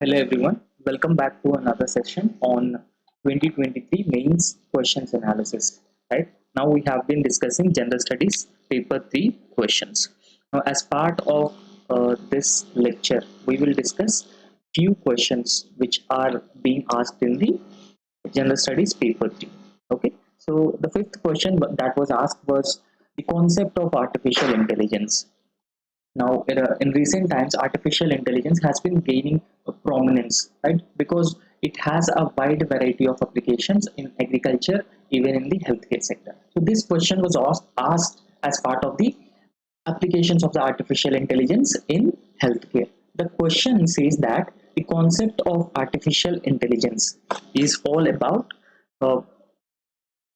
Hello everyone, welcome back to another session on 2023 mains questions analysis. Right now we have been discussing general studies paper 3 questions. Now as part of this lecture we will discuss few questions which are being asked in the general studies paper 3. Okay, so the fifth question that was asked was the concept of artificial intelligence. Now, in recent times, artificial intelligence has been gaining prominence, right? Because it has a wide variety of applications in agriculture, even in the healthcare sector. So, this question was asked as part of the applications of the artificial intelligence in healthcare. The question says that the concept of artificial intelligence is all about uh,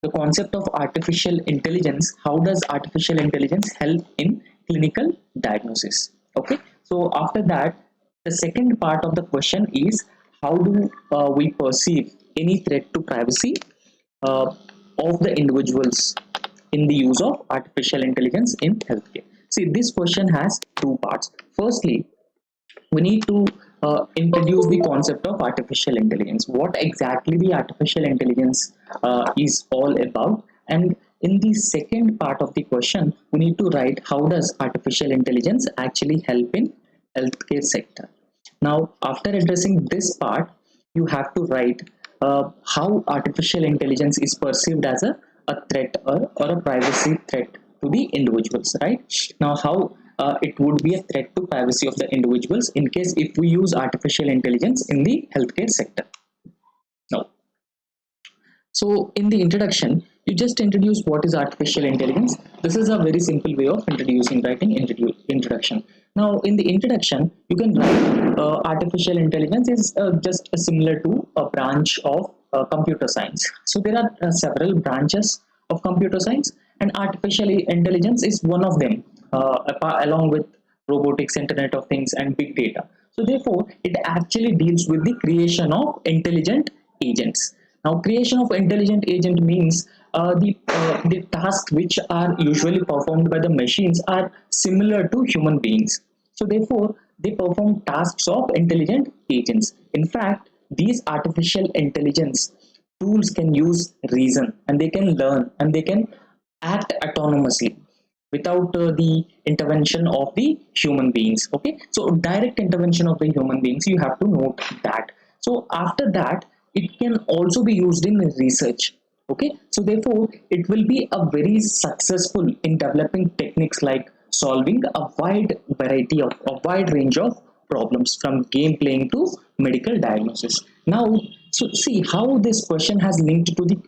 the concept of artificial intelligence. How does artificial intelligence help in clinical diagnosis? Okay, so after that, the second part of the question is how do we perceive any threat to privacy uh, of the individuals in the use of artificial intelligence in healthcare. See, this question has two parts. Firstly, we need to introduce the concept of artificial intelligence, what exactly the artificial intelligence is all about. And in the second part of the question, we need to write how does artificial intelligence actually help in healthcare sector. Now, after addressing this part, you have to write how artificial intelligence is perceived as a threat or a privacy threat to the individuals, right? Now, how it would be a threat to privacy of the individuals in case if we use artificial intelligence in the healthcare sector. Now, so in the introduction, you just introduce what is artificial intelligence. This is a very simple way of writing introduction. Now, in the introduction, you can write artificial intelligence is just similar to a branch of computer science. So there are several branches of computer science, and artificial intelligence is one of them, along with robotics, Internet of Things, and big data. So therefore, it actually deals with the creation of intelligent agents. Now, creation of intelligent agent means the tasks which are usually performed by the machines are similar to human beings. So therefore, they perform tasks of intelligent agents. In fact, these artificial intelligence tools can use reason, and they can learn, and they can act autonomously without the intervention of the human beings. Okay, so direct intervention of the human beings, you have to note that. So after that, it can also be used in research. Okay, so therefore it will be a very successful in developing techniques like solving a wide range of problems, from game playing to medical diagnosis. Now, so see how this question has linked to the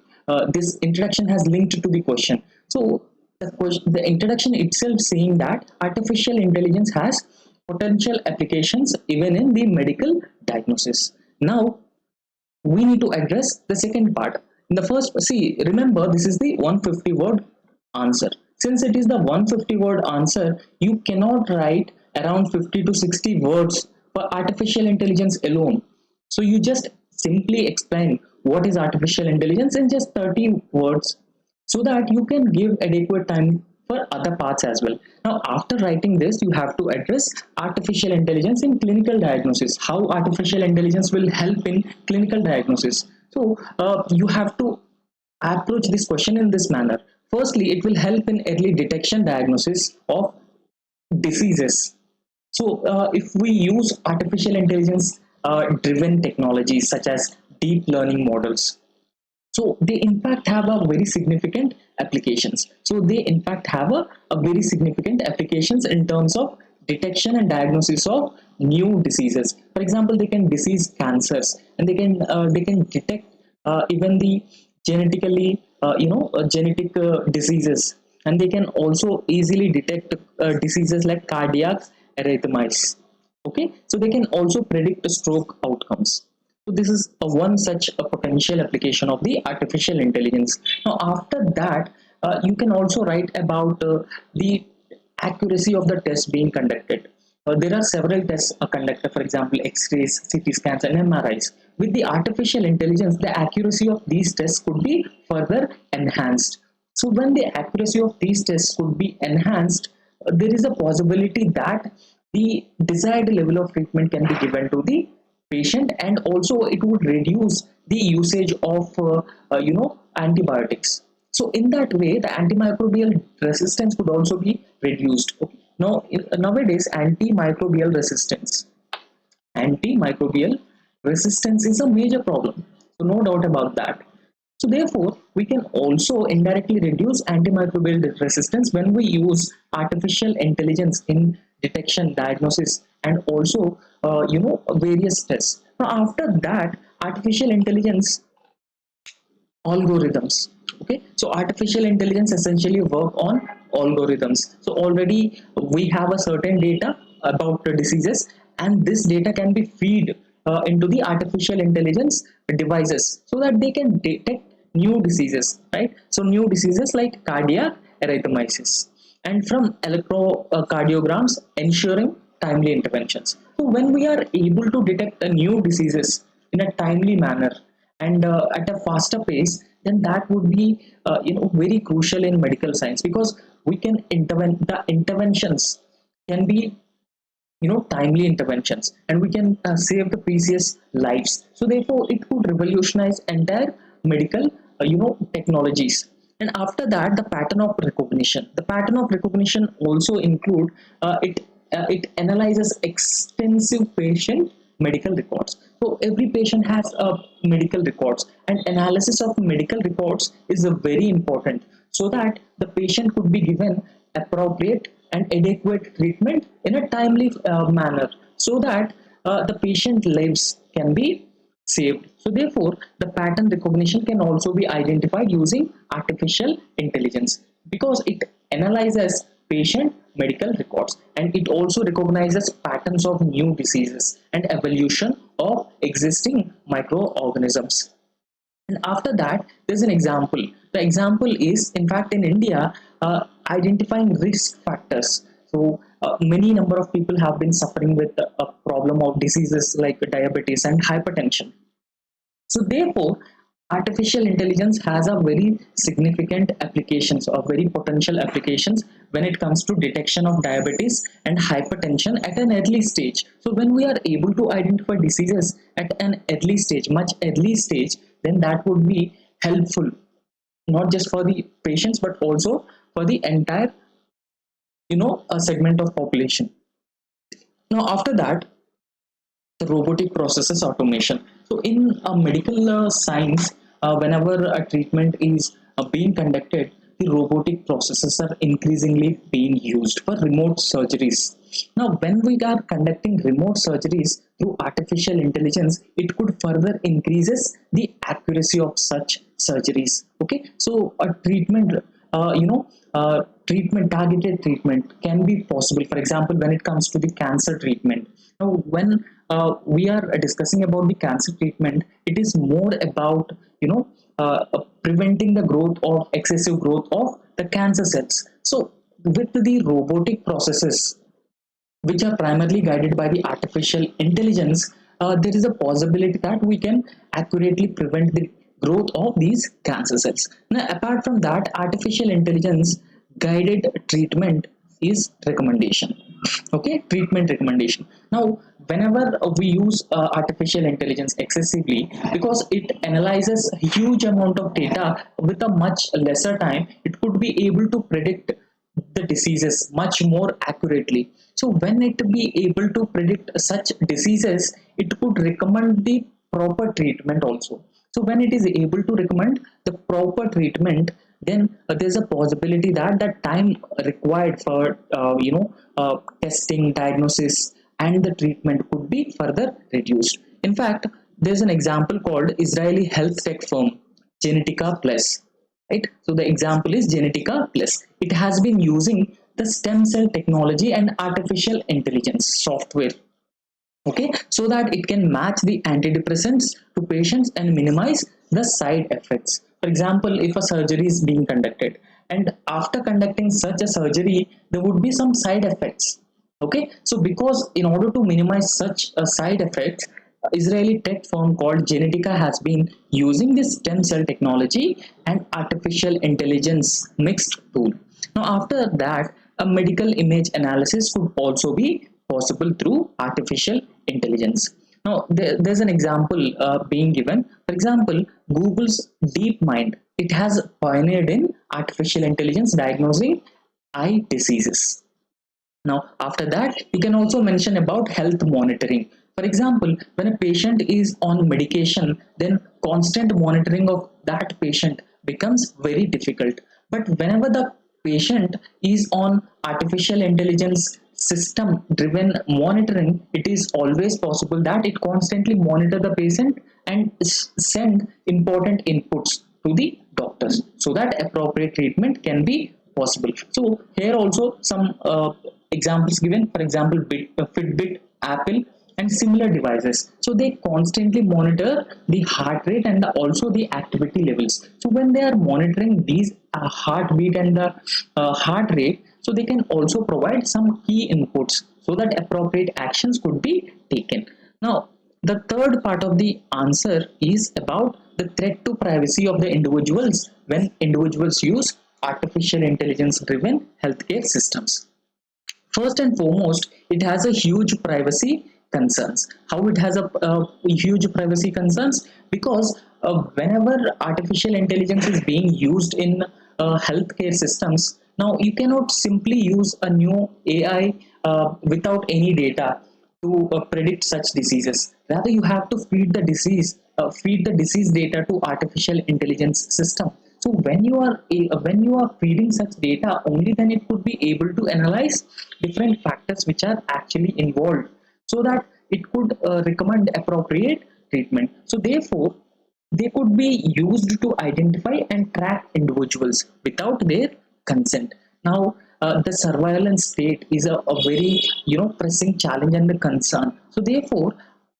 this introduction has linked to the question. So the introduction itself saying that artificial intelligence has potential applications even in the medical diagnosis. Now we need to address the second part. In the first, see, remember this is the 150 word answer. Since it is the 150 word answer, you cannot write around 50 to 60 words for artificial intelligence alone. So you just simply explain what is artificial intelligence in just 30 words, so that you can give adequate time for other parts as well. Now, after writing this, you have to address artificial intelligence in clinical diagnosis, how artificial intelligence will help in clinical diagnosis. So, you have to approach this question in this manner. Firstly, it will help in early detection diagnosis of diseases. So, if we use artificial intelligence driven technologies such as deep learning models, so they in fact have a very significant applications. So they in fact have a very significant applications in terms of detection and diagnosis of new diseases. For example, they can disease cancers, and they can detect even the genetically genetic diseases, and they can also easily detect diseases like cardiac arrhythmias. Okay, so they can also predict stroke outcomes. So this is one such a potential application of the artificial intelligence. Now, after that, you can also write about the accuracy of the test being conducted. There are several tests conducted, for example, X-rays, CT scans, and MRIs. With the artificial intelligence, the accuracy of these tests could be further enhanced. So when the accuracy of these tests could be enhanced, there is a possibility that the desired level of treatment can be given to the patient, and also it would reduce the usage of antibiotics. So in that way the antimicrobial resistance would also be reduced. Okay. Now nowadays antimicrobial resistance is a major problem, so no doubt about that. So therefore, we can also indirectly reduce antimicrobial resistance when we use artificial intelligence in detection, diagnosis, and also various tests. Now, after that, artificial intelligence algorithms. Okay, so artificial intelligence essentially work on algorithms. So already we have a certain data about the diseases, and this data can be feed into the artificial intelligence devices so that they can detect new diseases, right? So new diseases like cardiac arrhythmiasis, and from electrocardiograms ensuring timely interventions. So when we are able to detect the new diseases in a timely manner and at a faster pace, then that would be very crucial in medical science, because we can intervene, the interventions can be timely interventions, and we can save the precious lives. So therefore it could revolutionize entire medical technologies. And after that, the pattern of recognition also include it analyzes extensive patient medical records. So every patient has a medical records, and analysis of medical records is a very important, so that the patient could be given appropriate and adequate treatment in a timely manner, so that the patient lives can be saved. So therefore, the pattern recognition can also be identified using artificial intelligence, because it analyzes patient medical records, and it also recognizes patterns of new diseases and evolution of existing microorganisms. And after that, there's an example. The example is, in fact, in India, identifying risk factors. So many number of people have been suffering with a problem of diseases like diabetes and hypertension. So therefore, artificial intelligence has a very significant applications or very potential applications when it comes to detection of diabetes and hypertension at an early stage. So when we are able to identify diseases at an early stage, much early stage, then that would be helpful, not just for the patients but also for the entire a segment of population. Now after that, the robotic processes automation. So in medical science, whenever a treatment is being conducted, the robotic processes are increasingly being used for remote surgeries. Now when we are conducting remote surgeries through artificial intelligence, it could further increases the accuracy of such surgeries. Okay, so a treatment targeted treatment can be possible. For example, when it comes to the cancer treatment, now when we are discussing about the cancer treatment, it is more about preventing the growth of excessive growth of the cancer cells. So with the robotic processes, which are primarily guided by the artificial intelligence, there is a possibility that we can accurately prevent the growth of these cancer cells. Now apart from that, artificial intelligence guided treatment is recommendation. Okay, treatment recommendation. Now whenever we use artificial intelligence excessively, because it analyzes huge amount of data with a much lesser time, it could be able to predict the diseases much more accurately. So when it be able to predict such diseases, it could recommend the proper treatment also. So when it is able to recommend the proper treatment, then there's a possibility that the time required for testing, diagnosis, and the treatment could be further reduced. In fact, there's an example called Israeli health tech firm Genetica Plus, right? So the example is Genetica Plus. It has been using the stem cell technology and artificial intelligence software, okay, so that it can match the antidepressants to patients and minimize the side effects. For example, if a surgery is being conducted, and after conducting such a surgery there would be some side effects. Okay, so because in order to minimize such a side effects, Israeli tech firm called Genetica has been using this stem cell technology and artificial intelligence mixed tool. Now after that, a medical image analysis could also be possible through artificial intelligence. Now, there's an example being given. For example, Google's DeepMind, it has pioneered in artificial intelligence diagnosing eye diseases. Now, after that, you can also mention about health monitoring. For example, when a patient is on medication, then constant monitoring of that patient becomes very difficult. But whenever the patient is on artificial intelligence system driven monitoring, it is always possible that it constantly monitor the patient and send important inputs to the doctors so that appropriate treatment can be possible. So here also some examples given. For example, Fitbit, Apple, and similar devices. So they constantly monitor the heart rate and also the activity levels. So when they are monitoring these heartbeat and the heart rate, so they can also provide some key inputs so that appropriate actions could be taken. Now, the third part of the answer is about the threat to privacy of the individuals when individuals use artificial intelligence driven healthcare systems. First and foremost, it has a huge privacy concerns. How it has a huge privacy concerns? Because whenever artificial intelligence is being used in healthcare systems, now you cannot simply use a new AI without any data to predict such diseases. Rather, you have to feed the disease data to artificial intelligence system. So when you are feeding such data, only then it could be able to analyze different factors which are actually involved, so that it could recommend appropriate treatment. So therefore, they could be used to identify and track individuals without their consent. Now, the surveillance state is a very pressing challenge and the concern. So therefore,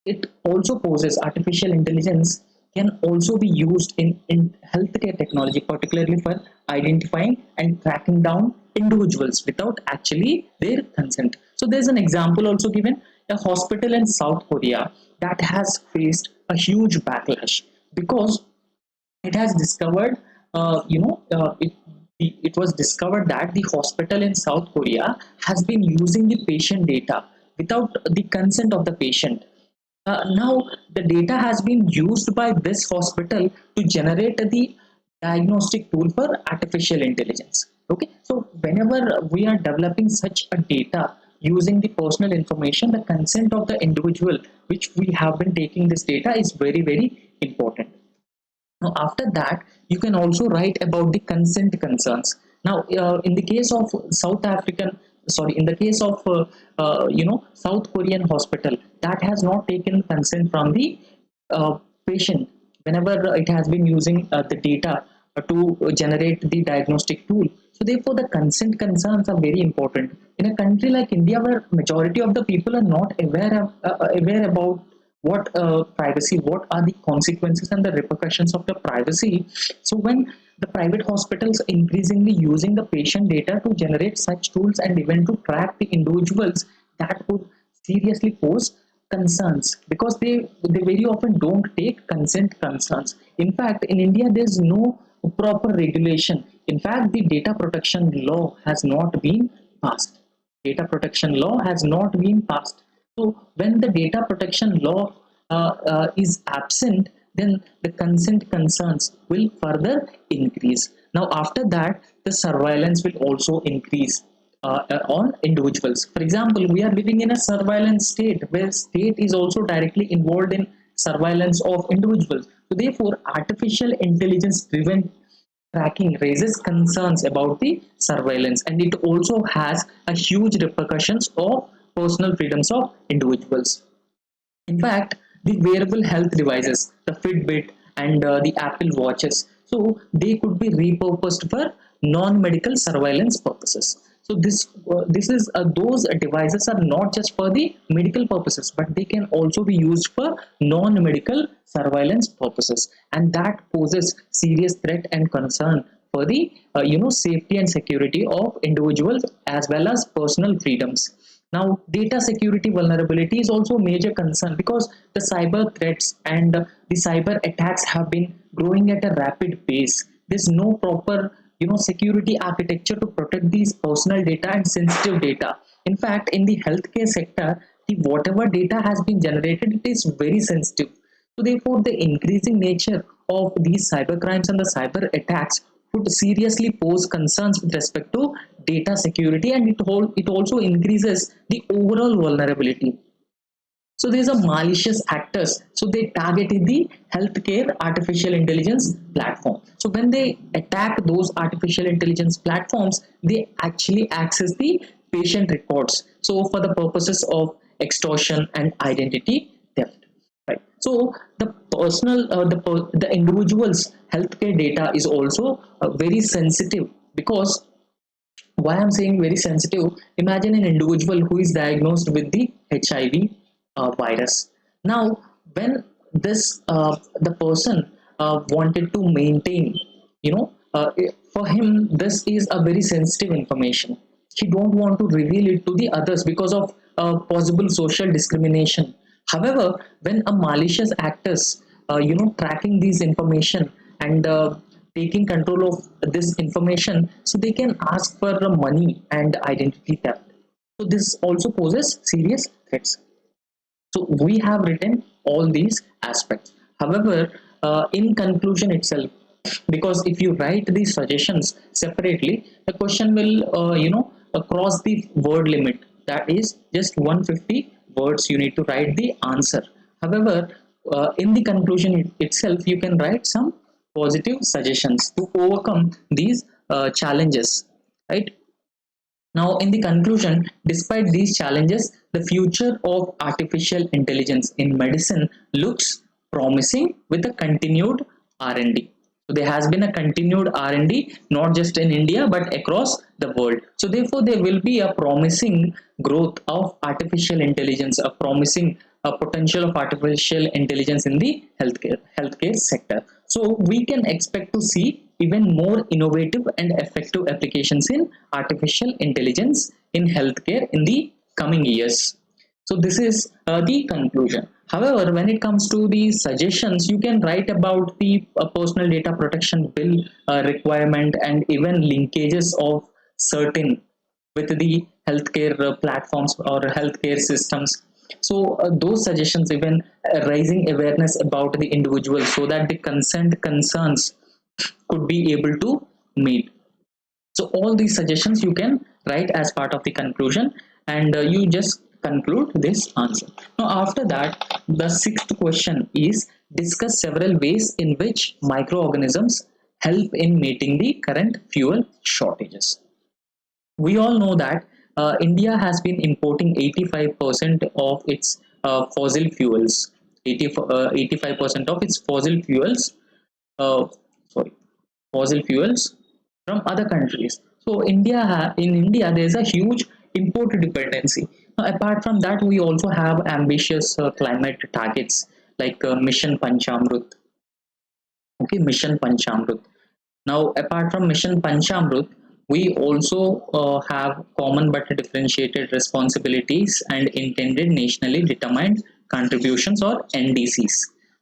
it also poses artificial intelligence can also be used in healthcare technology, particularly for identifying and tracking down individuals without actually their consent. So there's an example also given, a hospital in South Korea that has faced a huge backlash because it has discovered it was discovered that the hospital in South Korea has been using the patient data without the consent of the patient. Now, the data has been used by this hospital to generate the diagnostic tool for artificial intelligence. Okay, so whenever we are developing such a data using the personal information, the consent of the individual which we have been taking this data is very, very important. Now, after that, you can also write about the consent concerns. Now, in the case of in the case of South Korean hospital that has not taken consent from the patient whenever it has been using the data to generate the diagnostic tool. So, therefore, the consent concerns are very important. In a country like India, where majority of the people are not aware about privacy, what are the consequences and the repercussions of the privacy. So when the private hospitals increasingly using the patient data to generate such tools and even to track the individuals, that would seriously pose concerns because they very often don't take consent concerns. In fact, in India there's no proper regulation. In fact, the data protection law has not been passed. Data protection law has not been passed. So when the data protection law is absent, then the consent concerns will further increase. Now, after that, the surveillance will also increase on individuals. For example, we are living in a surveillance state where state is also directly involved in surveillance of individuals. So, therefore, artificial intelligence driven tracking raises concerns about the surveillance, and it also has a huge repercussions of personal freedoms of individuals. In fact, the wearable health devices, the Fitbit and the Apple Watches, so they could be repurposed for non-medical surveillance purposes. So this is those devices are not just for the medical purposes, but they can also be used for non-medical surveillance purposes, and that poses serious threat and concern for the safety and security of individuals as well as personal freedoms. Now, data security vulnerability is also a major concern because the cyber threats and the cyber attacks have been growing at a rapid pace. There's no proper, security architecture to protect these personal data and sensitive data. In fact, in the healthcare sector, whatever data has been generated, it is very sensitive. So therefore, the increasing nature of these cyber crimes and the cyber attacks would seriously pose concerns with respect to data security, and it also increases the overall vulnerability. So these are malicious actors. So they targeted the healthcare artificial intelligence platform. So when they attack those artificial intelligence platforms, they actually access the patient records. So for the purposes of extortion and identity theft. Right. So the personal, the individual's healthcare data is also very sensitive, because why I'm saying very sensitive, imagine an individual who is diagnosed with the HIV virus. Now, when the person wanted to maintain, for him, this is a very sensitive information. He don't want to reveal it to the others because of possible social discrimination. However, when a malicious actors, tracking these information and taking control of this information, so they can ask for money and identity theft. So this also poses serious threats. So we have written all these aspects. However, in conclusion itself, because if you write these suggestions separately, the question will, cross the word limit. That is just 150 words. You need to write the answer. However, in the conclusion itself, you can write some positive suggestions to overcome these challenges, right? Now, in the conclusion, despite these challenges, the future of artificial intelligence in medicine looks promising with a continued R&D. So there has been a continued R&D not just in India but across the world. So therefore, there will be a promising growth of artificial intelligence, a promising potential of artificial intelligence in the healthcare sector. So we can expect to see even more innovative and effective applications in artificial intelligence in healthcare in the coming years. So this is the conclusion. However, when it comes to the suggestions, you can write about the personal data protection bill requirement, and even linkages of certain with the healthcare platforms or healthcare systems. So those suggestions, even raising awareness about the individual so that the consent concerns could be able to meet. So all these suggestions you can write as part of the conclusion, and you just conclude this answer. Now after that, the sixth question is, discuss several ways in which microorganisms help in meeting the current fuel shortages. We all know that India has been importing 85% of its fossil fuels, 85% of its uh, sorry, fossil fuels from other countries. So in India, there is a huge import dependency. Now, apart from that, we also have ambitious climate targets like Mission Panchamrut. Okay, Mission Panchamrut. Now, apart from Mission Panchamrut, we also have common but differentiated responsibilities and intended nationally determined contributions, or NDCs.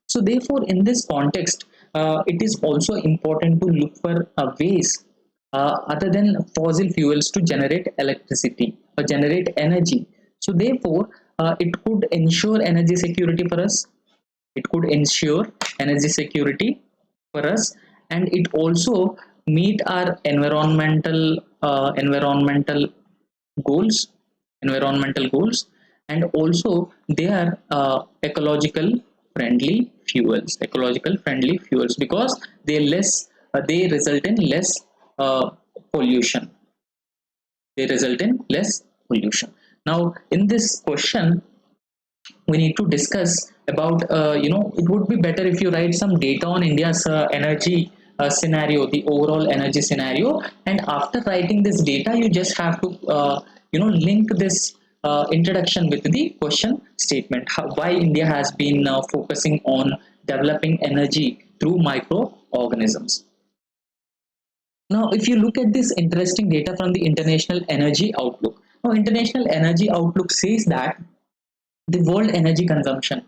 So, therefore, in this context, it is also important to look for ways other than fossil fuels to generate electricity or generate energy. So, therefore, it could ensure energy security for us. It could ensure energy security for us, and it also meet our goals environmental goals, and also they are ecological friendly fuels, because they result in less uh, pollution pollution. Now in this question, we need to discuss about, it would be better if you write some data on India's energy scenario, the overall energy scenario, and after writing this data, you just have to link this introduction with the question statement, why India has been focusing on developing energy through microorganisms. Now, if you look at this interesting data from the International Energy Outlook, now International Energy Outlook says that the world energy consumption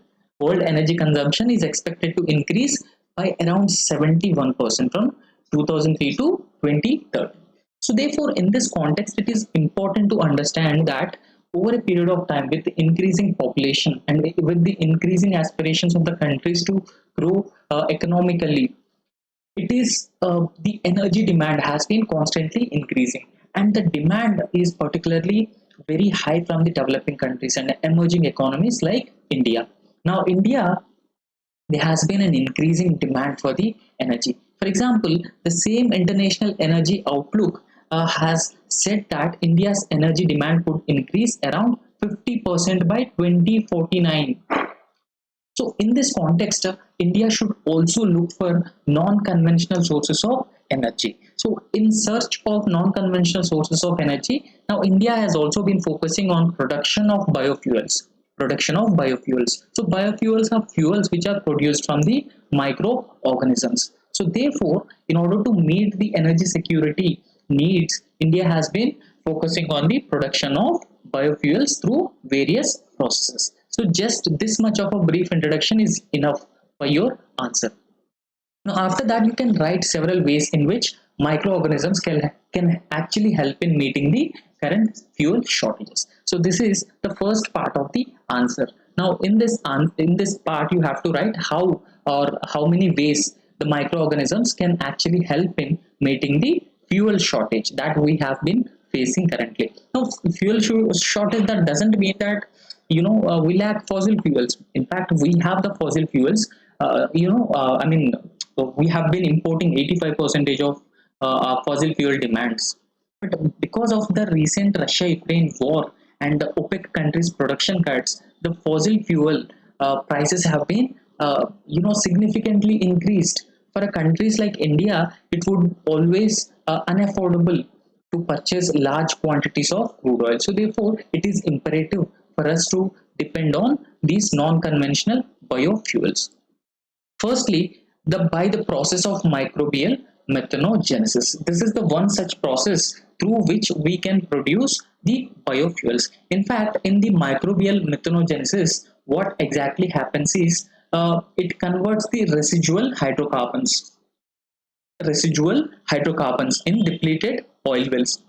is expected to increase by around 71% from 2003 to 2030. So therefore, in this context, it is important to understand that over a period of time, with the increasing population and with the increasing aspirations of the countries to grow economically, it is the energy demand has been constantly increasing, and the demand is particularly very high from the developing countries and emerging economies like India. Now, India, there has been an increasing demand for the energy. For example, the same International Energy Outlook has said that India's energy demand could increase around 50% by 2049. So, in this context, India should also look for non-conventional sources of energy. So, in search of non-conventional sources of energy, now India has also been focusing on production of biofuels. Production of biofuels. So, biofuels are fuels which are produced from the microorganisms. So, therefore, in order to meet the energy security needs, India has been focusing on the production of biofuels through various processes. So just this much of a brief introduction is enough for your answer. Now after that, you can write several ways in which microorganisms can actually help in meeting the current fuel shortages. So this is the first part of the answer. Now in this part, you have to write how or how many ways the microorganisms can actually help in meeting the fuel shortage that we have been facing currently. Now fuel shortage, that doesn't mean that we lack fossil fuels. In fact, we have the fossil fuels. I mean, we have been importing 85 percentage of our fossil fuel demands, but because of the recent Russia Ukraine war and the OPEC countries production cuts, the fossil fuel prices have been significantly increased. For countries like India, it would always unaffordable to purchase large quantities of crude oil. So therefore, it is imperative for us to depend on these non-conventional biofuels. Firstly, by the process of microbial methanogenesis. This is the one such process through which we can produce the biofuels. In fact, in the microbial methanogenesis, what exactly happens is it converts the residual hydrocarbons in depleted oil wells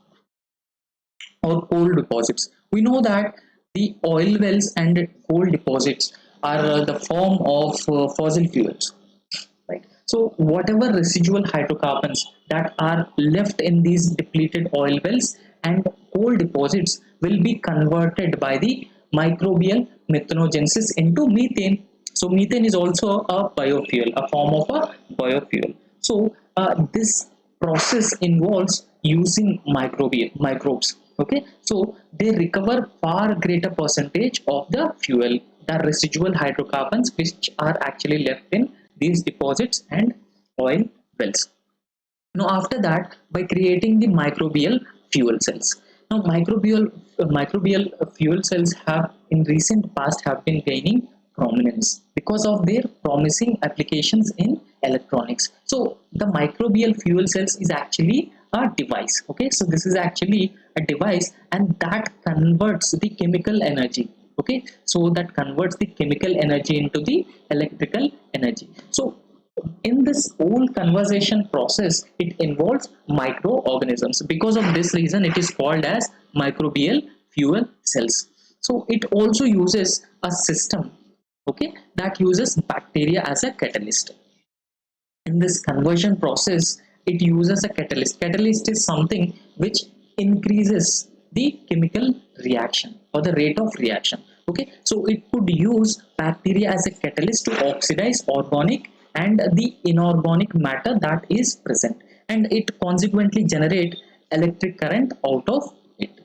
or coal deposits. We know that the oil wells and coal deposits are the form of fossil fuels, right? So whatever residual hydrocarbons that are left in these depleted oil wells and coal deposits will be converted by the microbial methanogenesis into methane. So methane is also a biofuel, a form of a biofuel. So this process involves using microbes. Okay, so they recover far greater percentage of the fuel, the residual hydrocarbons which are actually left in these deposits and oil wells. Now after that, by creating the microbial fuel cells. Now microbial fuel cells have in recent past have been gaining prominence because of their promising applications in electronics. So the microbial fuel cells is actually a device. Okay, so this is actually a device, and that converts the chemical energy. Okay, so that converts the chemical energy into the electrical energy. So in this whole conversation process, it involves microorganisms. Because of this reason, it is called as microbial fuel cells. So it also uses a system, okay, that uses bacteria as a catalyst. In this conversion process, it uses a catalyst is something which increases the chemical reaction or the rate of reaction. Okay, so it could use bacteria as a catalyst to oxidize organic and the inorganic matter that is present, and it consequently generate electric current out of it.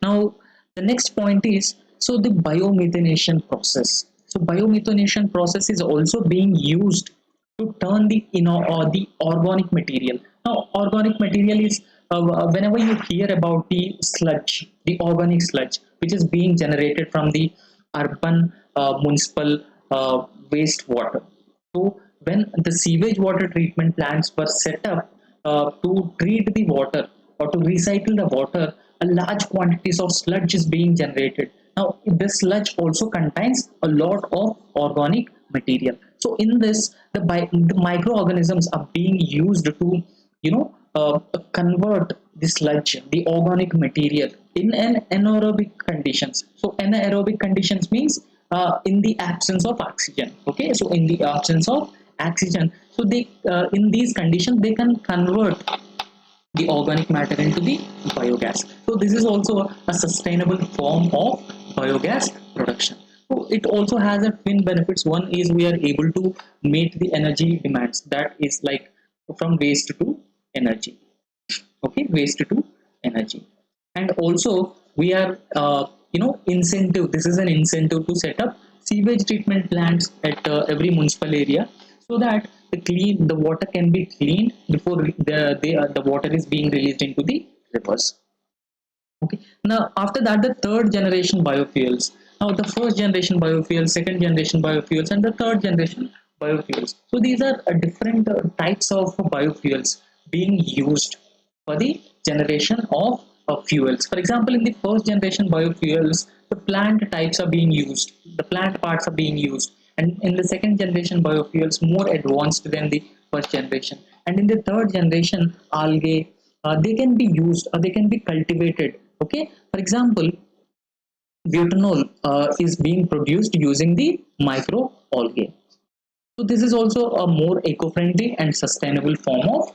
Now the next point is, so the biomethanation process. So biomethanation process is also being used to turn the or the organic material. Now organic material is whenever you hear about the sludge, the organic sludge which is being generated from the urban municipal wastewater. So when the sewage water treatment plants were set up to treat the water or to recycle the water, a large quantities of sludge is being generated. Now this sludge also contains a lot of organic material. So in this, the microorganisms are being used to convert the sludge, the organic material in an anaerobic conditions. So anaerobic conditions means in the absence of oxygen. Okay, so in the absence of oxygen, so they in these conditions they can convert the organic matter into the biogas. So this is also a sustainable form of biogas production. So it also has a twin benefits. One is we are able to meet the energy demands, that is like from waste to energy. Okay, waste to energy. And also we are incentive, this is an incentive to set up sewage treatment plants at every municipal area, so that the water can be cleaned before the water is being released into the rivers. Okay. Now, after that, the third generation biofuels. Now, the first generation biofuels, second generation biofuels, and the third generation biofuels. So, these are different types of biofuels being used for the generation of fuels. For example, in the first generation biofuels, the plant types are being used, the plant parts are being used. And in the second generation biofuels, more advanced than the first generation. And in the third generation, algae, they can be used or they can be cultivated. Okay, for example, butanol is being produced using the microalgae. So this is also a more eco-friendly and sustainable form of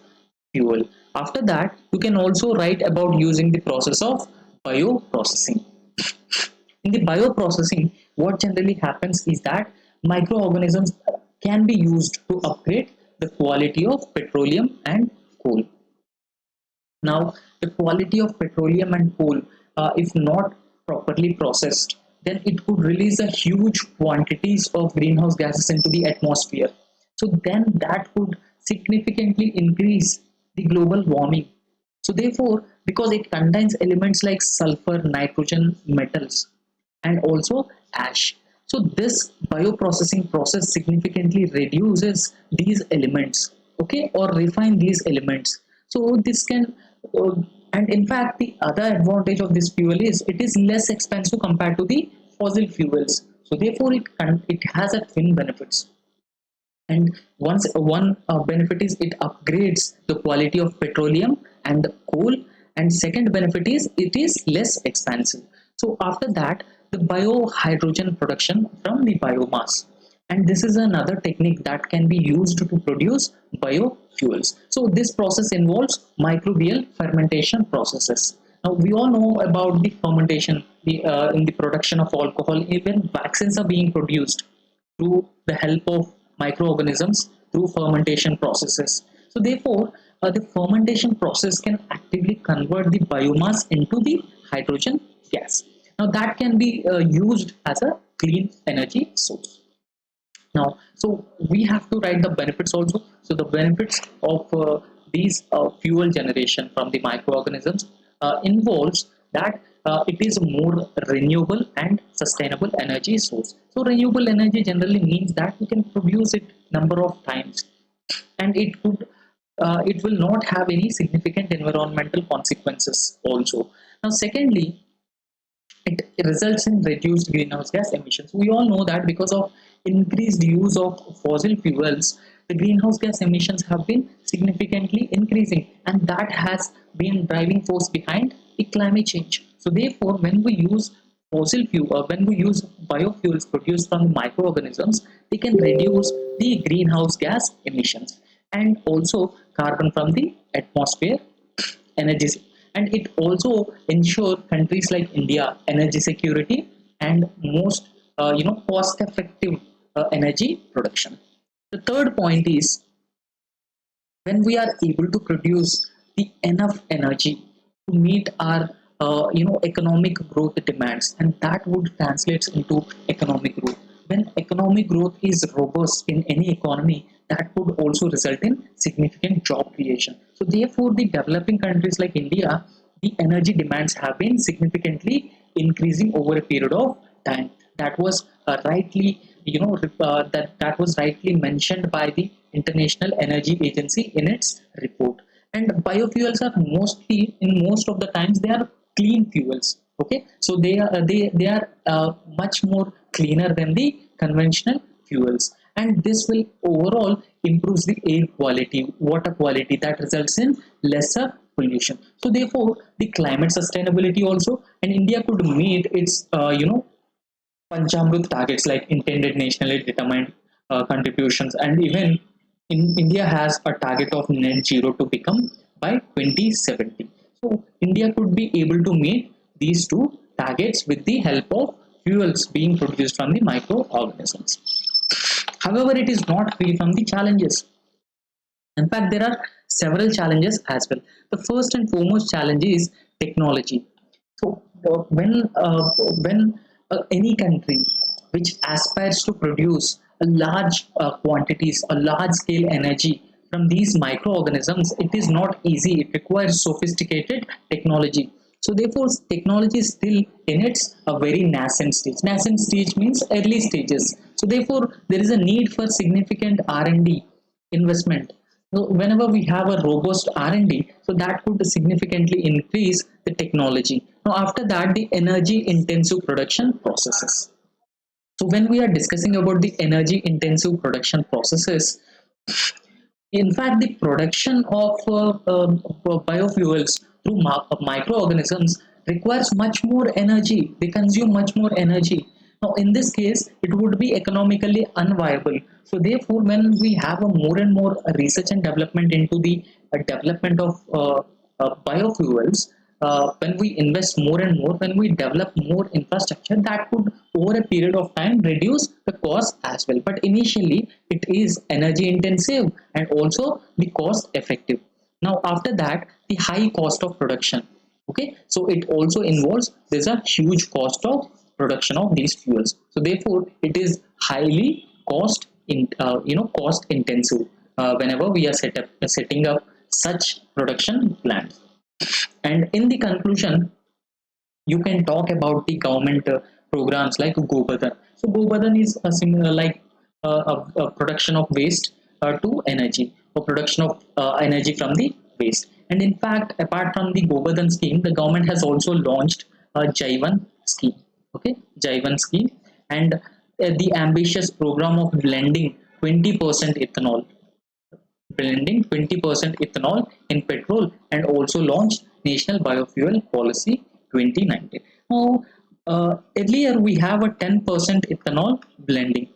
fuel. After that, you can also write about using the process of bioprocessing. In the bioprocessing, what generally happens is that microorganisms can be used to upgrade the quality of petroleum and coal. Now, the quality of petroleum and coal, if not properly processed, then it could release a huge quantities of greenhouse gases into the atmosphere. So then that could significantly increase the global warming. So therefore, because it contains elements like sulfur, nitrogen, metals, and also ash. So this bioprocessing process significantly reduces these elements, okay, or refine these elements. So this can, uh, and in fact, the other advantage of this fuel is it is less expensive compared to the fossil fuels. So therefore, it has a twin benefits. And once one benefit is it upgrades the quality of petroleum and coal, and second benefit is it is less expensive. So after that, the biohydrogen production from the biomass, and this is another technique that can be used to produce biofuels. So this process involves microbial fermentation processes. Now we all know about the fermentation, in the production of alcohol. Even vaccines are being produced through the help of microorganisms through fermentation processes. So therefore, the fermentation process can actively convert the biomass into the hydrogen gas. Now that can be used as a clean energy source. Now, so we have to write the benefits also. So the benefits of these fuel generation from the microorganisms involves that it is a more renewable and sustainable energy source. So renewable energy generally means that you can produce it number of times, and it will not have any significant environmental consequences also. Now, secondly, it results in reduced greenhouse gas emissions. We all know that because of increased use of fossil fuels, the greenhouse gas emissions have been significantly increasing, and that has been driving force behind the climate change. So therefore, when we use fossil fuel or when we use biofuels produced from microorganisms, they can reduce the greenhouse gas emissions and also carbon from the atmosphere energy. And it also ensure countries like India energy security and most cost effective energy production. The third point is, when we are able to produce the enough energy to meet our economic growth demands, and that would translate into economic growth. When economic growth is robust in any economy, that would also result in significant job creation. So therefore, the developing countries like India, the energy demands have been significantly increasing over a period of time. That was rightly that was rightly mentioned by the International Energy Agency in its report. And biofuels are mostly, in most of the times, they are clean fuels. Okay, so they are much more cleaner than the conventional fuels, and this will overall improve the air quality, water quality, that results in lesser pollution. So therefore the climate sustainability also, and India could meet its Panchamrut targets like intended nationally determined contributions, and even in India has a target of net zero to become by 2070. So India could be able to meet these two targets with the help of fuels being produced from the microorganisms. However, it is not free from the challenges. In fact, there are several challenges as well. The first and foremost challenge is technology. So when any country which aspires to produce a large quantities, a large scale energy from these microorganisms, it is not easy. It requires sophisticated technology. So therefore, technology is still in its a very nascent stage. Nascent stage means early stages. So therefore, there is a need for significant R&D investment. So whenever we have a robust R&D, so that could significantly increase the technology. Now after that, the energy intensive production processes. So when we are discussing about the energy intensive production processes, in fact, the production of biofuels through microorganisms requires much more energy. They consume much more energy. Now, in this case, it would be economically unviable. So, therefore, when we have a more and more research and development into the development of biofuels, when we invest more and more, when we develop more infrastructure, that could over a period of time reduce the cost as well. But initially, it is energy intensive and also the cost effective. Now, after that, the high cost of production. Okay, so it also involves there's a huge cost of production of these fuels. So therefore, it is highly cost intensive whenever we are setting up such production plants. And in the conclusion, you can talk about the government programs like Gobadan. So Gobadan is a similar like a production of waste to energy, or production of energy from the waste. And in fact, apart from the Gobadan scheme, the government has also launched a Jaivan scheme. Okay, Jaivan scheme, and the ambitious program of blending 20% ethanol, blending 20% ethanol in petrol, and also launched National Biofuel Policy 2019. Now, earlier we have a 10% ethanol blending,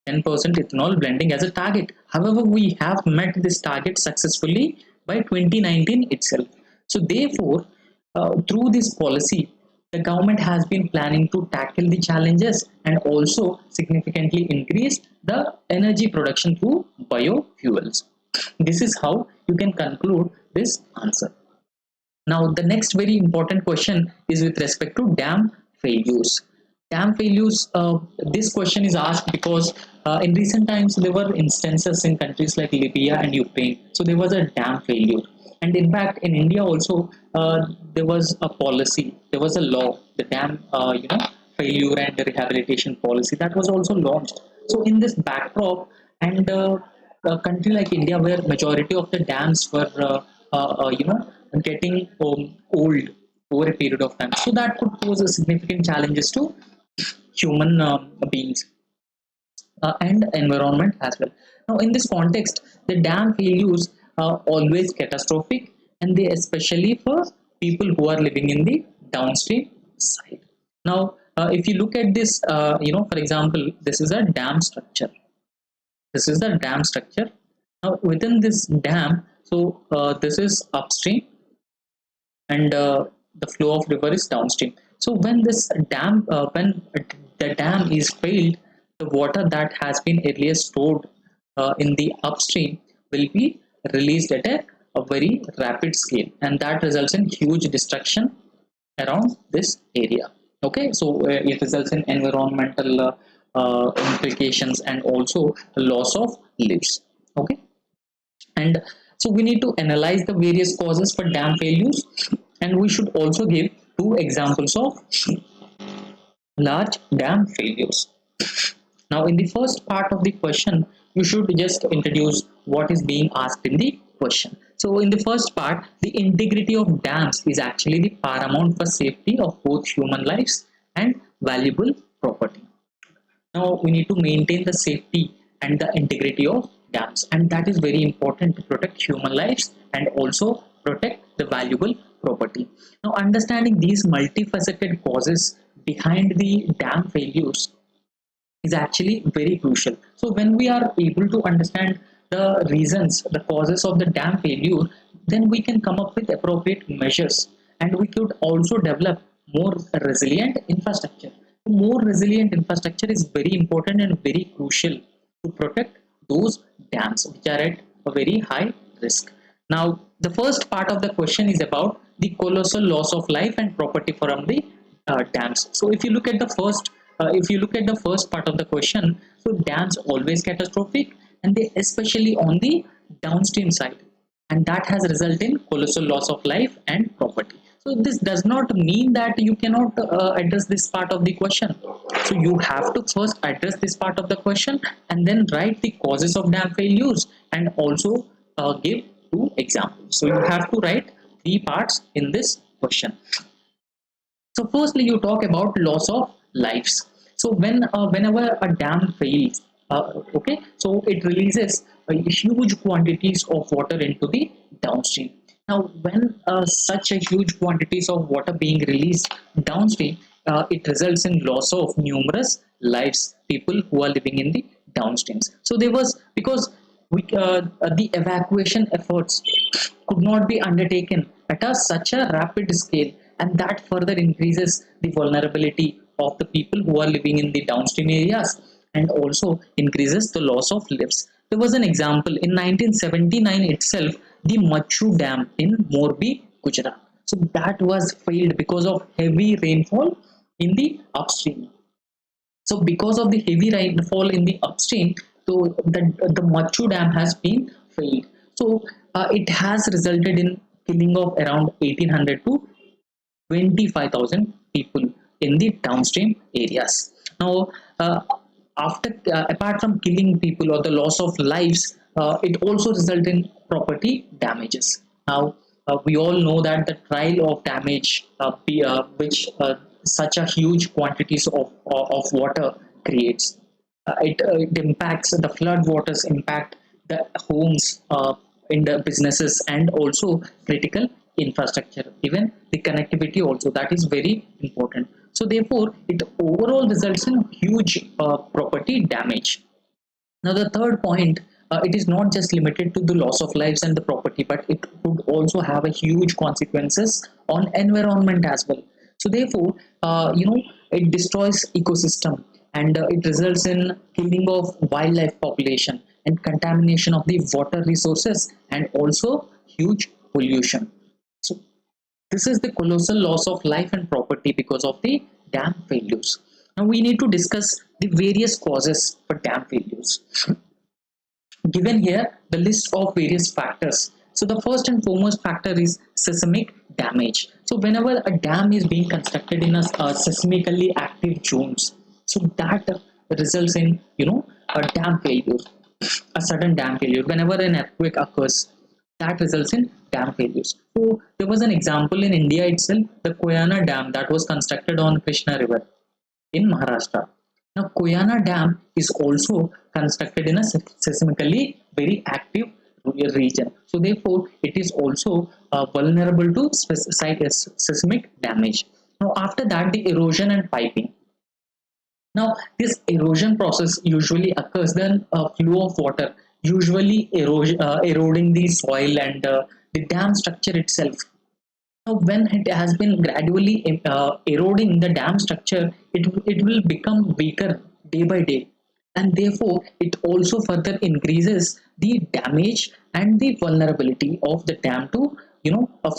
10% ethanol blending as a target. However, we have met this target successfully by 2019 itself. So, therefore, through this policy, the government has been planning to tackle the challenges and also significantly increase the energy production through biofuels. This is how you can conclude this answer. Now, the next very important question is with respect to dam failures. Dam failures, this question is asked because in recent times there were instances in countries like Libya and Ukraine. So there was a dam failure. And in fact, in India also, there was a policy, there was a law, the dam, failure and rehabilitation policy that was also launched. So in this backdrop, and a country like India, where majority of the dams were, getting old over a period of time, so that could pose a significant challenges to human beings and environment as well. Now, in this context, the dam failures are always catastrophic, and they especially for people who are living in the downstream side. Now, if you look at this, for example, this is a dam structure. This is the dam structure. Now, within this dam, so this is upstream, and the flow of river is downstream. So when when the dam is failed, the water that has been earlier stored in the upstream will be released at a very rapid scale, and that results in huge destruction around this area. Okay, so it results in environmental implications and also loss of lives. Okay, and so we need to analyze the various causes for dam failures, and we should also give two examples of large dam failures. Now, in the first part of the question, you should just introduce what is being asked in the question. So, in the first part, the integrity of dams is actually the paramount for safety of both human lives and valuable property. Now, we need to maintain the safety and the integrity of dams, and that is very important to protect human lives and also protect the valuable property. Now, understanding these multifaceted causes behind the dam failures is actually very crucial. So when we are able to understand the reasons, the causes of the dam failure, then we can come up with appropriate measures, and we could also develop more resilient infrastructure. More resilient infrastructure is very important and very crucial to protect those dams which are at a very high risk. Now, the first part of the question is about the colossal loss of life and property from the dams. So, if you look at the first part of the question, so dams always catastrophic, and they especially on the downstream side, and that has resulted in colossal loss of life and property. So this does not mean that you cannot address this part of the question. So you have to first address this part of the question and then write the causes of dam failures and also give two examples. So you have to write three parts in this question. So firstly, you talk about loss of lives. So whenever a dam fails, okay, so it releases huge quantities of water into the downstream. Now, when such a huge quantities of water being released downstream, it results in loss of numerous lives, people who are living in the downstreams. So there was because the evacuation efforts could not be undertaken at such a rapid scale, and that further increases the vulnerability of the people who are living in the downstream areas and also increases the loss of lives. There was an example in 1979 itself, the Machu Dam in Morbi, Gujarat. So that was failed because of heavy rainfall in the upstream. So because of the heavy rainfall in the upstream, so the Machu Dam has been failed. So it has resulted in killing of around 1800 to 25,000 people in the downstream areas. Now, apart from killing people or the loss of lives, it also results in property damages. Now, we all know that the trial of damage, which such a huge quantities of water creates, it impacts the flood waters, impact the homes, in the businesses, and also critical infrastructure, even the connectivity also, that is very important. So therefore it overall results in huge property damage. Now, the third point, it is not just limited to the loss of lives and the property, but it could also have a huge consequences on environment as well. So therefore, it destroys ecosystem, and it results in killing of wildlife population and contamination of the water resources and also huge pollution. So this is the colossal loss of life and property because of the dam failures. Now we need to discuss the various causes for dam failures. Given here the list of various factors. So the first and foremost factor is seismic damage. So whenever a dam is being constructed in a seismically active zones, so that results in a dam failure, a sudden dam failure. Whenever an earthquake occurs, that results in dam failures. So there was an example in India itself, the Koyana Dam that was constructed on Krishna River in Maharashtra. Now, Koyana Dam is also constructed in a seismically very active region. So, therefore, it is also vulnerable to seismic damage. Now, after that, the erosion and piping. Now, this erosion process usually occurs then a flow of water, usually eroding the soil and the dam structure itself. Now, when it has been gradually eroding the dam structure, it will become weaker day by day, and therefore it also further increases the damage and the vulnerability of the dam to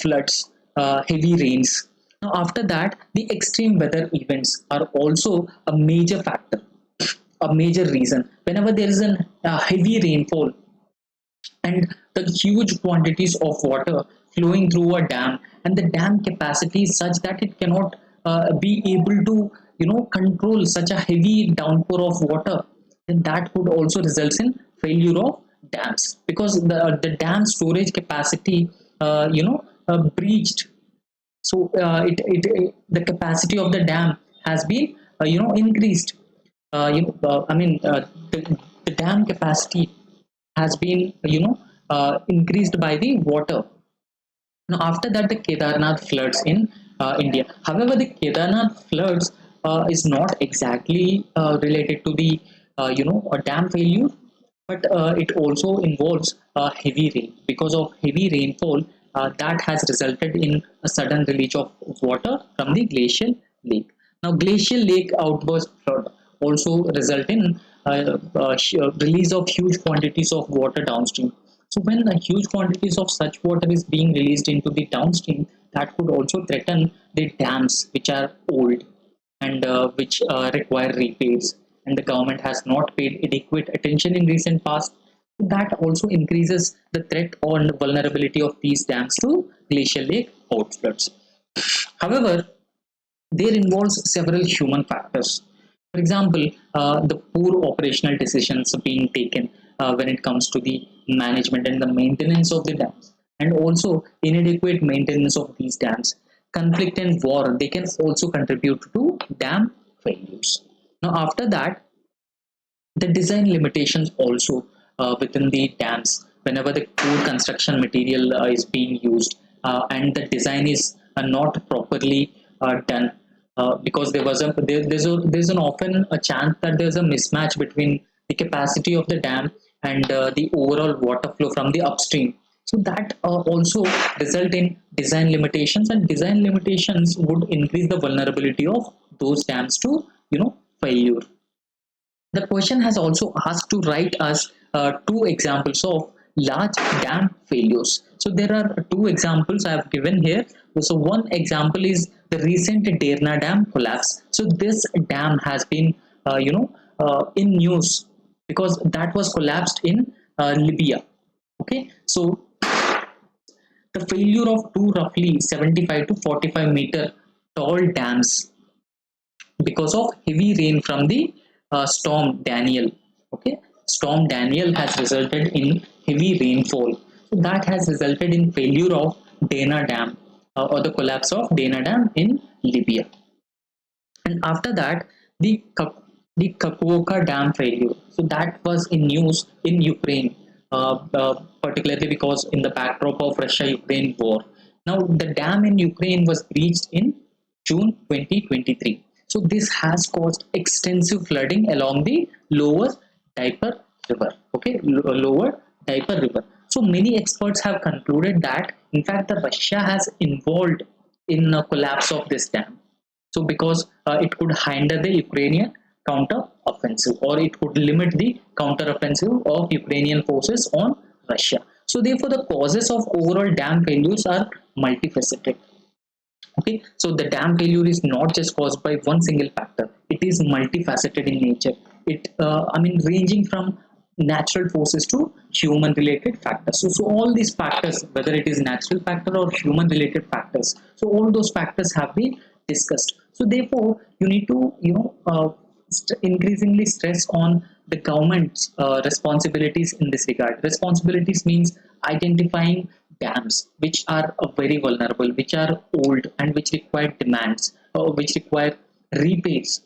floods, heavy rains. Now, after that, the extreme weather events are also a major factor, a major reason. Whenever there is a heavy rainfall and the huge quantities of water flowing through a dam, and the dam capacity is such that it cannot be able to control such a heavy downpour of water, then that could also result in failure of dams, because the dam storage capacity breached. So the capacity of the dam has been increased. The dam capacity has been increased by the water. Now, after that, the Kedarnath floods in India. However, the Kedarnath floods is not exactly related to the a dam failure, but it also involves heavy rain. Because of heavy rainfall, that has resulted in a sudden release of water from the glacial lake. Now, glacial lake outburst flood also result in release of huge quantities of water downstream. So when huge quantities of such water is being released into the downstream, that could also threaten the dams which are old and which require repairs. And the government has not paid adequate attention in recent past. That also increases the threat or vulnerability of these dams to glacial lake outfloods. However, there involves several human factors. For example, the poor operational decisions being taken when it comes to the management and the maintenance of the dams, and also inadequate maintenance of these dams. Conflict and war, they can also contribute to dam failures. Now, after that, the design limitations also within the dams. Whenever the poor construction material is being used and the design is not properly done, because there's an often a chance that there's a mismatch between the capacity of the dam and the overall water flow from the upstream. So that also result in design limitations, and design limitations would increase the vulnerability of those dams to failure. The question has also asked to write us two examples of large dam failures. So there are two examples I have given here. So one example is the recent Derna Dam collapse. So this dam has been, in news because that was collapsed in Libya. Okay, so the failure of two roughly 75 to 45-meter tall dams because of heavy rain from the storm Daniel. Okay, storm Daniel has resulted in heavy rainfall. So that has resulted in failure of Dana Dam or the collapse of Dana Dam in Libya. And after that, the Kakuoka Dam failure. So that was in news in Ukraine, particularly because in the backdrop of Russia-Ukraine war. Now the dam in Ukraine was breached in June 2023. So this has caused extensive flooding along the lower Dnieper River. Okay, lower Dnieper River. So many experts have concluded that in fact the Russia has involved in a collapse of this dam. So because it could hinder the Ukrainian counter-offensive, or it could limit the counter-offensive of Ukrainian forces on Russia. So therefore, the causes of overall dam failures are multifaceted. Okay, so the dam failure is not just caused by one single factor; it is multifaceted in nature. Ranging from natural forces to human related factors. So all these factors, whether it is natural factor or human related factors, so all those factors have been discussed. So therefore, you need to increasingly stress on the government's responsibilities in this regard. Responsibilities means identifying dams which are very vulnerable, which are old, and which require demands, which require repairs.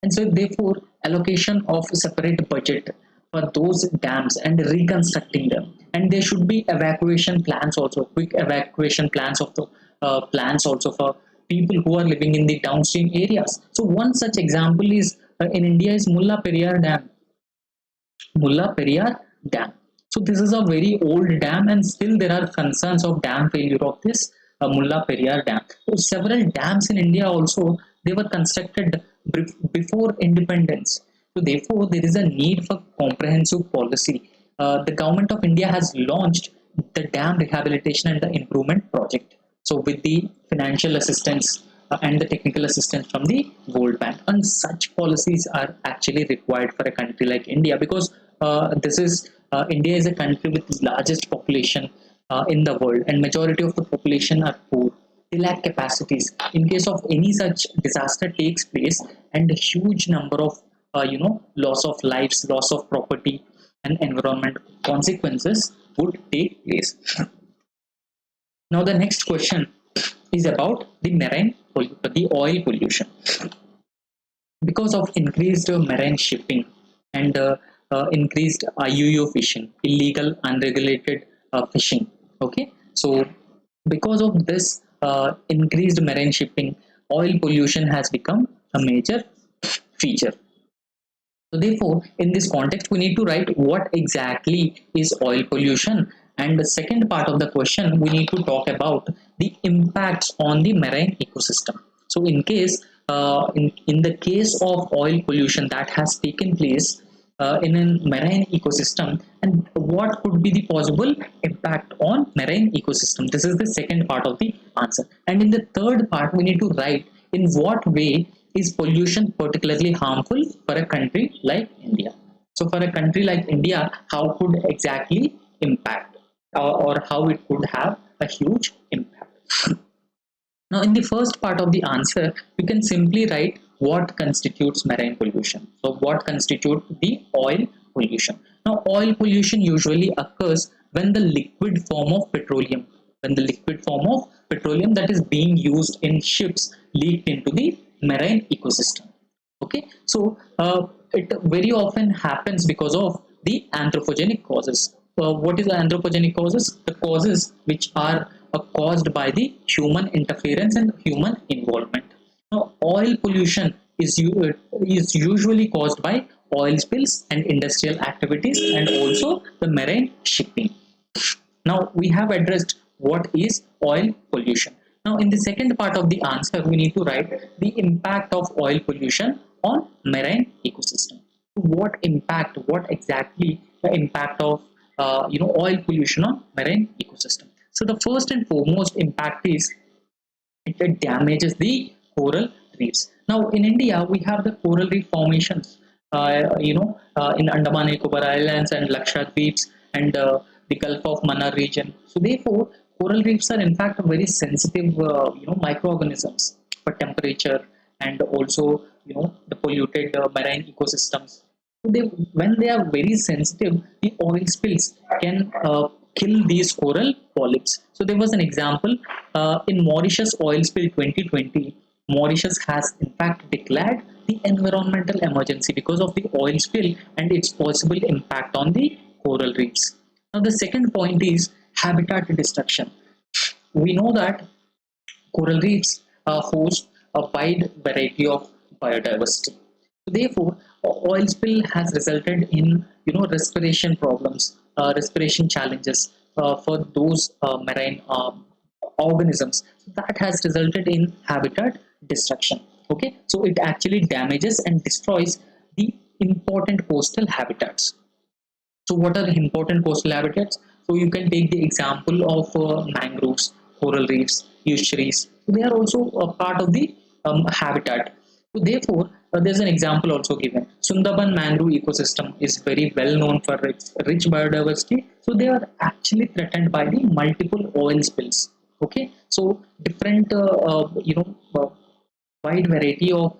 And so therefore allocation of separate budget for those dams and reconstructing them. And there should be evacuation plans also, quick evacuation plans of the plans also for people who are living in the downstream areas. So one such example is in India is Mulla Periyar Dam. So this is a very old dam, and still there are concerns of dam failure of this Mulla Periyar Dam. So several dams in India also, they were constructed before independence. So therefore, there is a need for comprehensive policy. The government of India has launched the dam rehabilitation and the improvement project. So with the financial assistance and the technical assistance from the World Bank, and such policies are actually required for a country like India, because this is India is a country with the largest population in the world, and majority of the population are poor. They lack capacities. In case of any such disaster takes place, and a huge number of loss of lives, loss of property, and environment consequences would take place. Now the next question is about the the oil pollution. Because of increased marine shipping and increased IUU fishing, illegal unregulated fishing. Okay, so Because of this increased marine shipping, oil pollution has become a major feature. So therefore, in this context, we need to write what exactly is oil pollution. And the second part of the question, we need to talk about the impacts on the marine ecosystem. So in the case of oil pollution that has taken place in a marine ecosystem, and what could be the possible impact on marine ecosystem? This is the second part of the answer. And in the third part, we need to write in what way is pollution particularly harmful for a country like India. So for a country like India, how could exactly impact, or how it could have a huge impact? Now, in the first part of the answer, you can simply write what constitutes marine pollution. So, what constitutes the oil pollution? Now, oil pollution usually occurs when the liquid form of petroleum, that is being used in ships leaked into the marine ecosystem. Okay, so it very often happens because of the anthropogenic causes. What is the anthropogenic causes? The causes which are caused by the human interference and human involvement. Now, oil pollution is usually caused by oil spills and industrial activities, and also the marine shipping. Now we have addressed what is oil pollution. Now in the second part of the answer, we need to write the impact of oil pollution on marine ecosystem. What impact? What exactly the impact of oil pollution on marine ecosystem? So the first and foremost impact is it damages the coral reefs. Now, in India, we have the coral reef formations, in Andaman and Nicobar Islands and Lakshadweeps and the Gulf of Mannar region. So, therefore, coral reefs are in fact very sensitive, microorganisms for temperature and also, the polluted marine ecosystems. So when they are very sensitive, the oil spills can kill these coral polyps. So there was an example in Mauritius oil spill 2020. Mauritius has in fact declared the environmental emergency because of the oil spill and its possible impact on the coral reefs. Now the second point is habitat destruction. We know that coral reefs host a wide variety of biodiversity. Therefore, oil spill has resulted in respiration problems, respiration challenges for those marine organisms. That has resulted in habitat destruction. Okay, so it actually damages and destroys the important coastal habitats. So what are the important coastal habitats? So you can take the example of mangroves, coral reefs, estuaries. So they are also a part of the habitat. So therefore, there's an example also given. Sundarban mangrove ecosystem is very well known for its rich biodiversity. So they are actually threatened by the multiple oil spills. Okay, so different wide variety of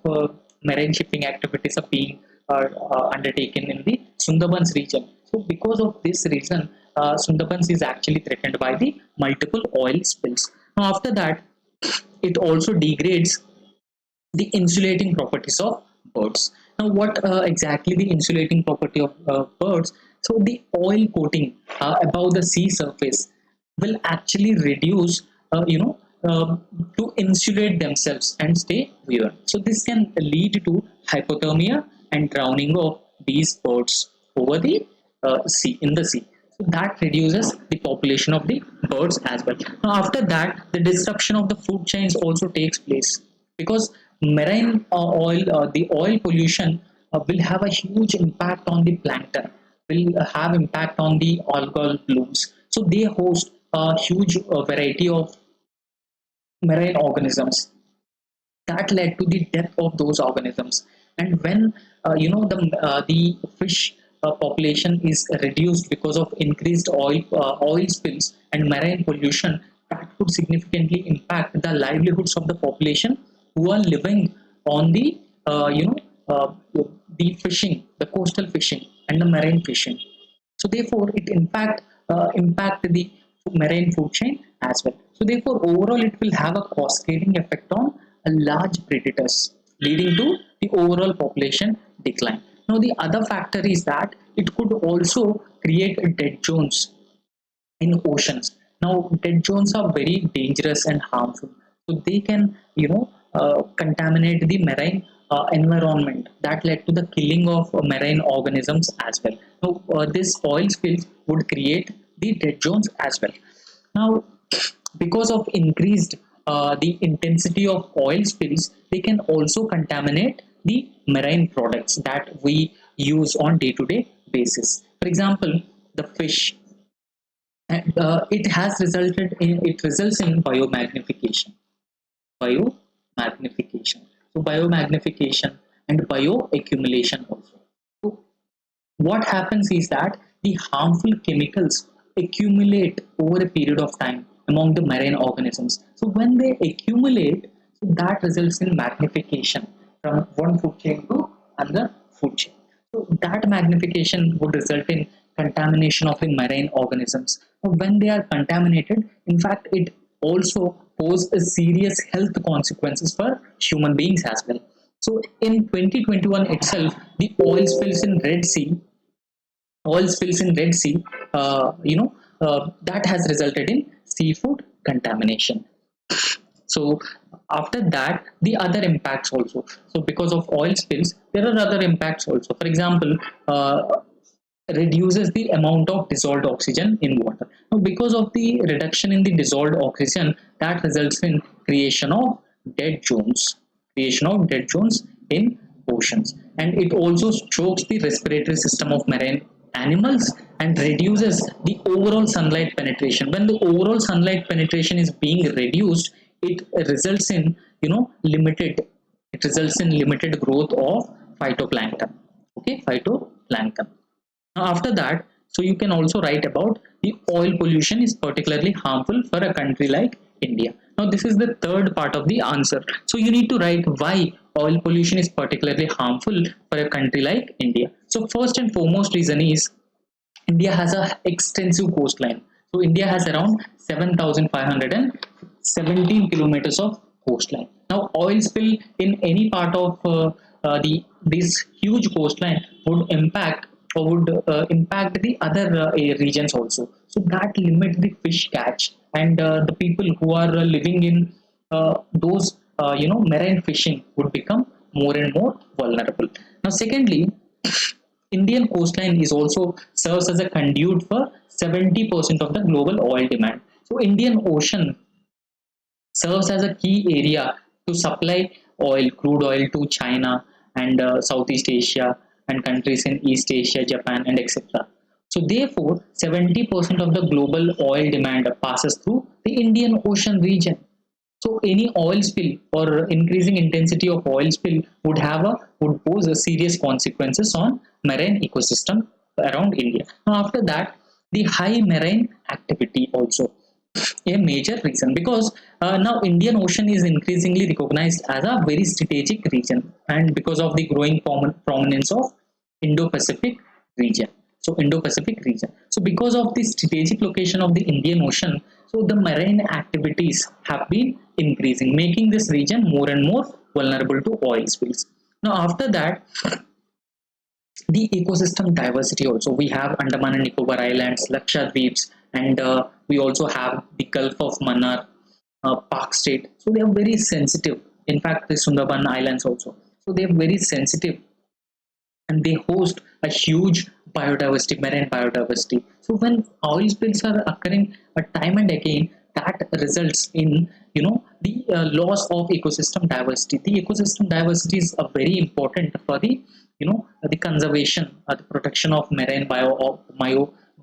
marine shipping activities are being undertaken in the Sundarbans region. So, because of this reason, Sundarbans is actually threatened by the multiple oil spills. Now, after that, it also degrades the insulating properties of birds. Now, what exactly the insulating property of birds? So, the oil coating above the sea surface will actually reduce, to insulate themselves and stay pure. So, this can lead to hypothermia and drowning of these birds over the sea in the sea. So that reduces the population of the birds as well. Now, after that, the disruption of the food chains also takes place because marine the oil pollution will have a huge impact on the plankton, will have impact on the algal blooms. So they host a huge variety of marine organisms that led to the death of those organisms. And when the fish population is reduced because of increased oil spills and marine pollution, that would significantly impact the livelihoods of the population who are living on the uh, you know uh, the fishing, the coastal fishing and the marine fishing. So therefore, it impact the marine food chain as well. So therefore, overall, it will have a cascading effect on a large predators, leading to the overall population decline. Now, the other factor is that it could also create dead zones in oceans. Now, dead zones are very dangerous and harmful. So they can, contaminate the marine environment. That led to the killing of marine organisms as well. So this oil spills would create the dead zones as well. Now, because of increased the intensity of oil spills, they can also contaminate the marine products that we use on day-to-day basis. For example, the fish, and it results in biomagnification. So biomagnification and bioaccumulation also. So what happens is that the harmful chemicals accumulate over a period of time among the marine organisms. So when they accumulate, so that results in magnification from one food chain to another food chain. So that magnification would result in contamination of the marine organisms. So when they are contaminated, in fact, it also pose a serious health consequences for human beings as well. So in 2021 itself, the oil spills in Red Sea, that has resulted in seafood contamination. So after that, the other impacts also. So because of oil spills, there are other impacts also. For example, reduces the amount of dissolved oxygen in water. Now, because of the reduction in the dissolved oxygen, that results in dead zones, creation of dead zones in oceans, and it also chokes the respiratory system of marine animals and reduces the overall sunlight penetration. When the overall sunlight penetration is being reduced, it results in limited it results in limited growth of phytoplankton. Okay, phytoplankton. Now, after that, so you can also write about the oil pollution is particularly harmful for a country like India. Now, this is the third part of the answer. So you need to write why oil pollution is particularly harmful for a country like India. So first and foremost reason is India has an extensive coastline. So India has around 7,517 kilometers of coastline. Now, oil spill in any part of the this huge coastline would impact the other regions also. So that limit the fish catch, and the people who are living in those marine fishing would become more and more vulnerable. Now, secondly, Indian coastline is also serves as a conduit for 70% of the global oil demand. So Indian Ocean serves as a key area to supply crude oil to China and Southeast Asia and countries in East Asia, Japan, and etc. So therefore, 70% of the global oil demand passes through the Indian Ocean region. So any oil spill or increasing intensity of oil spill would pose a serious consequences on marine ecosystem around India. Now after that, the high marine activity also a major reason, because now Indian Ocean is increasingly recognized as a very strategic region, and because of the growing prominence of Indo-Pacific region. So Indo-Pacific region. So because of the strategic location of the Indian Ocean, so the marine activities have been increasing, making this region more and more vulnerable to oil spills. Now after that, the ecosystem diversity also. We have Andaman and Nicobar Islands, Lakshadweeps, and we also have the Gulf of Mannar, Park State. So they are very sensitive. In fact, the Sundarban Islands also. So they are very sensitive, and they host a huge biodiversity, marine biodiversity. So when oil spills are occurring time and again, that results in the loss of ecosystem diversity. The ecosystem diversity is very important for the the conservation or the protection of marine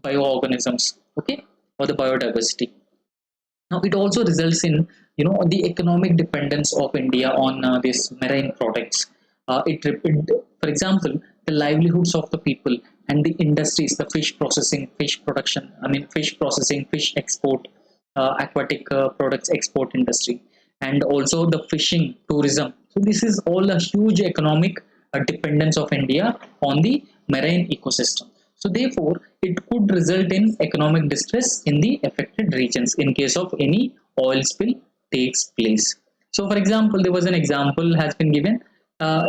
bioorganisms. Okay, or the biodiversity. Now, it also results in the economic dependence of India on these marine products. For example, the livelihoods of the people and the industries, the fish processing, fish production. I mean, fish processing, fish export, aquatic products export industry, and also the fishing tourism. So this is all a huge economic dependence of India on the marine ecosystem. So therefore, it could result in economic distress in the affected regions in case of any oil spill takes place. So for example, there was an example has been given. In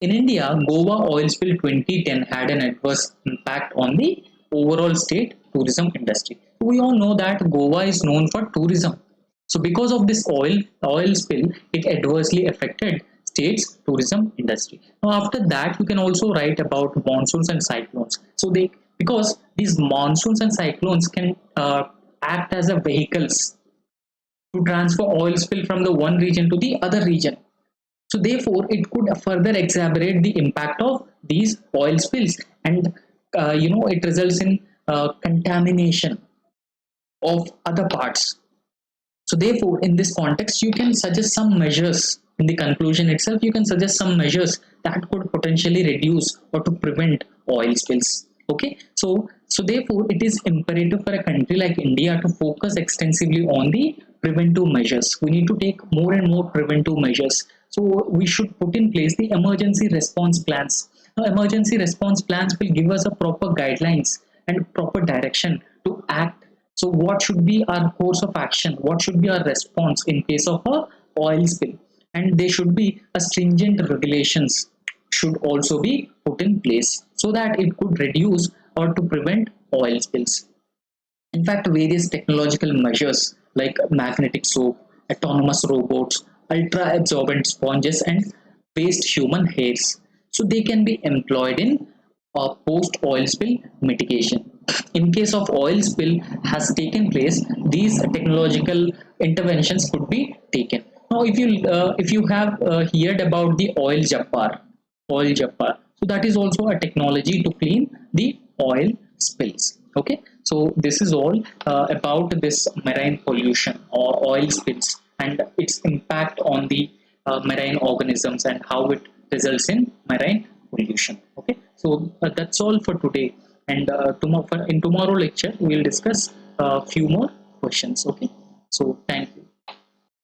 India, Goa oil spill 2010 had an adverse impact on the overall state tourism industry. We all know that Goa is known for tourism. So because of this oil spill, it adversely affected state's tourism industry. Now after that, you can also write about monsoons and cyclones. So they, because these monsoons and cyclones can act as a vehicles to transfer oil spill from the one region to the other region. So therefore, it could further exacerbate the impact of these oil spills, and it results in contamination of other parts. So therefore, in this context, you can suggest some measures. In the conclusion itself, you can suggest some measures that could potentially reduce or to prevent oil spills. Okay, so therefore, it is imperative for a country like India to focus extensively on the preventive measures. We need to take more and more preventive measures. So we should put in place the emergency response plans. Now, emergency response plans will give us a proper guidelines and proper direction to act. So what should be our course of action? What should be our response in case of a oil spill? And there should be a stringent regulations should also be put in place so that it could reduce or to prevent oil spills. In fact, various technological measures like magnetic soap, autonomous robots, ultra absorbent sponges, and waste human hairs. So they can be employed in post oil spill mitigation. In case of oil spill has taken place, these technological interventions could be taken. Now, if you have heard about the oil japper, so that is also a technology to clean the oil spills. Okay, so this is all about this marine pollution or oil spills and its impact on the marine organisms and how it results in marine pollution. Okay, so that's all for today, and in tomorrow lecture we will discuss a few more questions. Okay, so thank you.